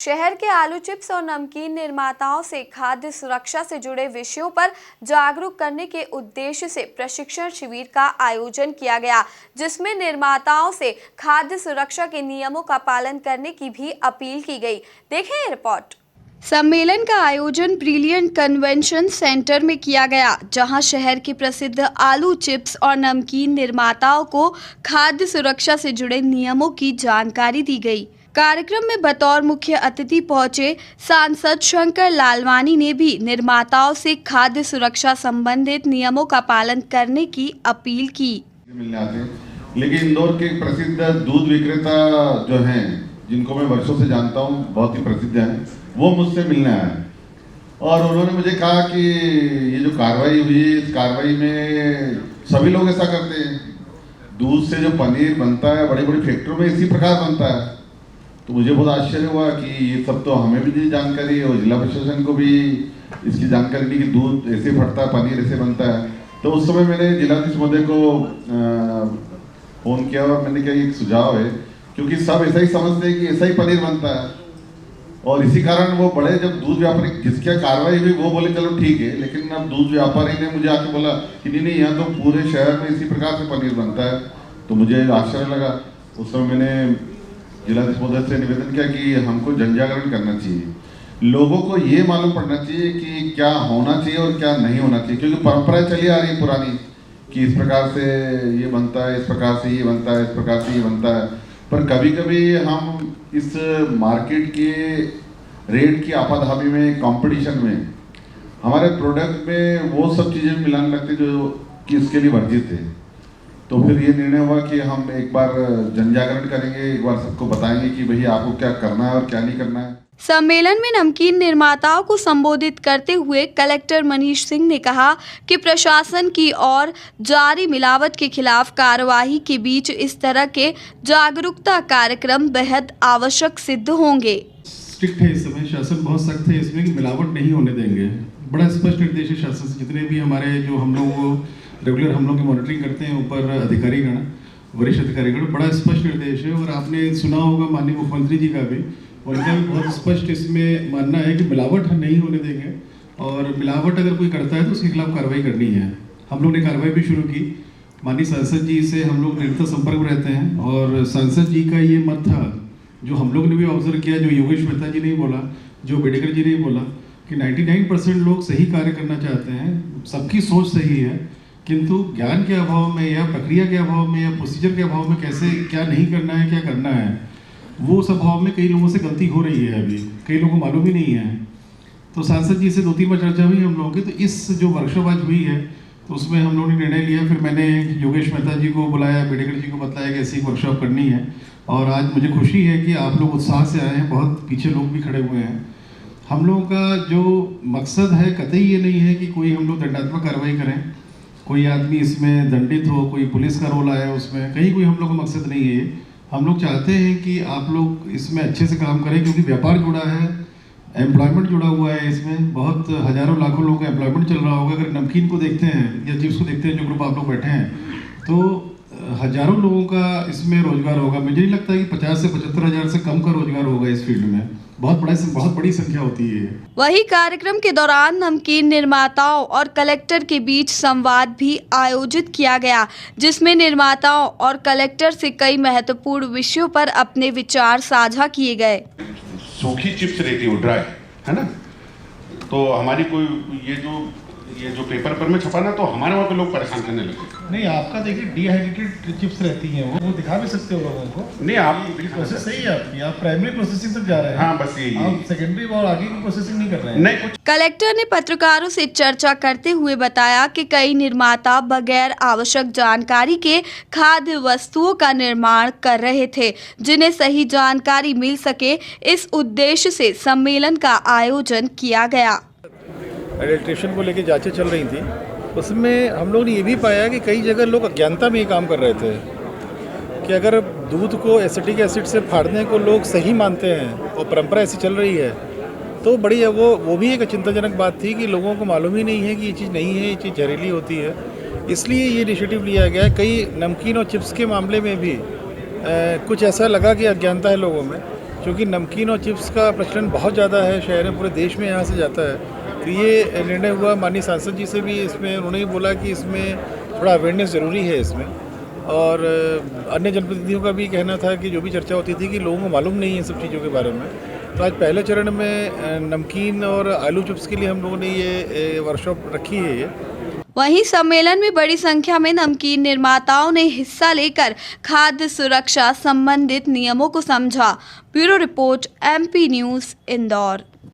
शहर के आलू चिप्स और नमकीन निर्माताओं से खाद्य सुरक्षा से जुड़े विषयों पर जागरूक करने के उद्देश्य से प्रशिक्षण शिविर का आयोजन किया गया, जिसमें निर्माताओं से खाद्य सुरक्षा के नियमों का पालन करने की भी अपील की गई। देखें ये रिपोर्ट। सम्मेलन का आयोजन ब्रिलियंट कन्वेंशन सेंटर में किया गया, जहां शहर के प्रसिद्ध आलू चिप्स और नमकीन निर्माताओं को खाद्य सुरक्षा से जुड़े नियमों की जानकारी दी गई। कार्यक्रम में बतौर मुख्य अतिथि पहुंचे सांसद शंकर लालवानी ने भी निर्माताओं से खाद्य सुरक्षा संबंधित नियमों का पालन करने की अपील की। लेकिन इंदौर के प्रसिद्ध दूध विक्रेता जो हैं, जिनको मैं वर्षों से जानता हूं, बहुत ही प्रसिद्ध हैं, वो मुझसे मिलने आए और उन्होंने मुझे कहा कि ये जो कार्रवाई हुई, इस कार्रवाई में सभी लोग ऐसा करते हैं। दूध से जो पनीर बनता है बड़ी बड़ी फैक्ट्रियों में इसी प्रकार बनता है। तो मुझे बहुत आश्चर्य हुआ कि ये सब तो हमें भी नहीं जानकारी है और जिला प्रशासन को भी इसकी जानकारी नहीं कि दूध ऐसे फटता है, पनीर ऐसे बनता है। तो उस समय मैंने जिलाधीश महोदय को फ़ोन किया और मैंने कहा एक सुझाव है, क्योंकि सब ऐसा ही समझते हैं कि ऐसा ही पनीर बनता है और इसी कारण वो बड़े, जब दूध व्यापारी जिसकी कार्रवाई हुई वो बोले चलो ठीक है, लेकिन अब दूध व्यापारी ने मुझे आके बोला कि नहीं यहाँ तो पूरे शहर में इसी प्रकार से पनीर बनता है। तो मुझे आश्चर्य लगा। उस समय मैंने जिलाधीश महोदय से निवेदन किया कि हमको जनजागरण करना चाहिए, लोगों को ये मालूम पड़ना चाहिए कि क्या होना चाहिए और क्या नहीं होना चाहिए, क्योंकि परंपरा चली आ रही है पुरानी कि इस प्रकार से ये बनता है, इस प्रकार से ये बनता है, इस प्रकार से ये बनता है। पर कभी कभी हम इस मार्केट के रेट की आपाधापी में, कंपटीशन में हमारे प्रोडक्ट में वो सब चीज़ें मिलाने लगते जो कि इसके लिए वर्जित है। तो फिर ये निर्णय हुआ कि हम एक बार जनजागरण करेंगे, एक बार सबको बताएंगे कि भई आपको क्या करना है और क्या नहीं करना है। सम्मेलन में नमकीन निर्माताओं को संबोधित करते हुए कलेक्टर मनीष सिंह ने कहा कि प्रशासन की ओर जारी मिलावट के खिलाफ कार्रवाई के बीच इस तरह के जागरूकता कार्यक्रम बेहद आवश्यक सिद्ध होंगे। स्ट्रिक्ट है इस समय, शासन बहुत सख्त है इसमें कि मिलावट नहीं होने देंगे। बड़ा स्पष्ट निर्देश है शासन से। जितने भी हमारे जो हम लोग रेगुलर हम लोग की मॉनिटरिंग करते हैं ऊपर अधिकारीगण, वरिष्ठ अधिकारीगण, बड़ा स्पष्ट निर्देश है। और आपने सुना होगा माननीय मुख्यमंत्री जी का भी, उनका भी बहुत स्पष्ट इसमें मानना है कि मिलावट हम नहीं होने देंगे और मिलावट अगर कोई करता है तो उसके खिलाफ कार्रवाई करनी है। हम लोग ने कार्रवाई भी शुरू की। माननीय सांसद जी से हम लोग निरंतर संपर्क में रहते हैं और सांसद जी का ये मत था जो हम लोग ने भी ऑब्जर्व किया, जो योगेश मेहता जी ने बोला, जो बेडेकर जी ने बोला कि 99% लोग सही कार्य करना चाहते हैं, सबकी सोच सही है, किंतु ज्ञान के अभाव में या प्रक्रिया के अभाव में या प्रोसीजर के अभाव में कैसे क्या नहीं करना है, क्या करना है, वो सब अभाव में कई लोगों से गलती हो रही है। अभी कई लोगों को मालूम ही नहीं है। तो सांसद जी से 2-3 बार चर्चा हुई हम लोगों की। तो इस जो वर्कशॉप आज हुई है तो उसमें हम लोगों ने निर्णय लिया। फिर मैंने योगेश मेहता जी को बुलाया, बेडेकर जी को बताया कि ऐसी वर्कशॉप करनी है। और आज मुझे खुशी है कि आप लोग उत्साह से आए हैं, बहुत पीछे लोग भी खड़े हुए हैं। हम लोगों का जो मकसद है कतई ये नहीं है कि कोई हम लोग दंडात्मक कार्रवाई करें, कोई आदमी इसमें दंडित हो, कोई पुलिस का रोल आया उसमें, कहीं कोई हम लोग का मकसद नहीं है। हम लोग चाहते हैं कि आप लोग इसमें अच्छे से काम करें, क्योंकि व्यापार जुड़ा है, एम्प्लॉयमेंट जुड़ा हुआ है इसमें, बहुत हज़ारों लाखों लोगों का एम्प्लॉयमेंट चल रहा होगा। अगर नमकीन को देखते हैं या चिप्स को देखते हैं, जो ग्रुप आप लोग बैठे हैं, तो हज़ारों लोगों का इसमें रोजगार होगा। मुझे नहीं लगता कि 50 से 75 हज़ार से कम का रोजगार होगा इस फील्ड में। बहुत बड़ी संख्या होती है। वही कार्यक्रम के दौरान नमकीन निर्माताओं और कलेक्टर के बीच संवाद भी आयोजित किया गया, जिसमें निर्माताओं और कलेक्टर से कई महत्वपूर्ण विषयों पर अपने विचार साझा किए गए। सूखी चिप्स रहती है, वो ड्राई है ना, तो हमारी कोई ये जो पेपर पर में छपा ना, तो हमारे वहाँ पे लोग परेशान करने लगे। नहीं, आपका देखिए डिहाइड्रेटेड चिप्स रहती हैं, वो दिखा भी सकते हो लोगों को। नहीं, आप प्रोसेस सही है आपकी, आप प्राइमरी प्रोसेसिंग तक जा रहे हैं। हाँ, बस यही, आप सेकेंडरी और आगे की प्रोसेसिंग नहीं कर रहे हैं। नहीं कुछ। कलेक्टर ने पत्रकारों से चर्चा करते हुए बताया कि कई निर्माता बगैर आवश्यक जानकारी के खाद्य वस्तुओं का निर्माण कर रहे थे, जिन्हें सही जानकारी मिल सके, इस उद्देश्य से सम्मेलन का आयोजन किया गया। एडल्ट्रेशन को लेकर जांचें चल रही थी, उसमें हम लोग ने ये भी पाया कि कई जगह लोग अज्ञानता में ये काम कर रहे थे कि अगर दूध को एसिटिक एसिड से फाड़ने को लोग सही मानते हैं और परंपरा ऐसी चल रही है, तो बड़ी वो भी एक चिंताजनक बात थी कि लोगों को मालूम ही नहीं है कि ये चीज़ नहीं है, ये चीज़ जहरीली होती है। इसलिए ये इनिशिएटिव लिया गया। कई नमकीन और चिप्स के मामले में भी कुछ ऐसा लगा कि अज्ञानता है लोगों में, क्योंकि नमकीन और चिप्स का प्रचलन बहुत ज़्यादा है शहर में, पूरे देश में यहाँ से जाता है। तो ये निर्णय हुआ, माननीय सांसद जी से भी इसमें उन्होंने भी बोला कि इसमें थोड़ा अवेयरनेस ज़रूरी है इसमें। और अन्य जनप्रतिनिधियों का भी कहना था कि जो भी चर्चा होती थी कि लोगों को मालूम नहीं है सब चीज़ों के बारे में। तो आज पहले चरण में नमकीन और आलू चिप्स के लिए हम लोगों ने ये वर्कशॉप रखी है। ये वहीं सम्मेलन में बड़ी संख्या में नमकीन निर्माताओं ने हिस्सा लेकर खाद्य सुरक्षा संबंधित नियमों को समझा। Bureau report, MP news, Indore.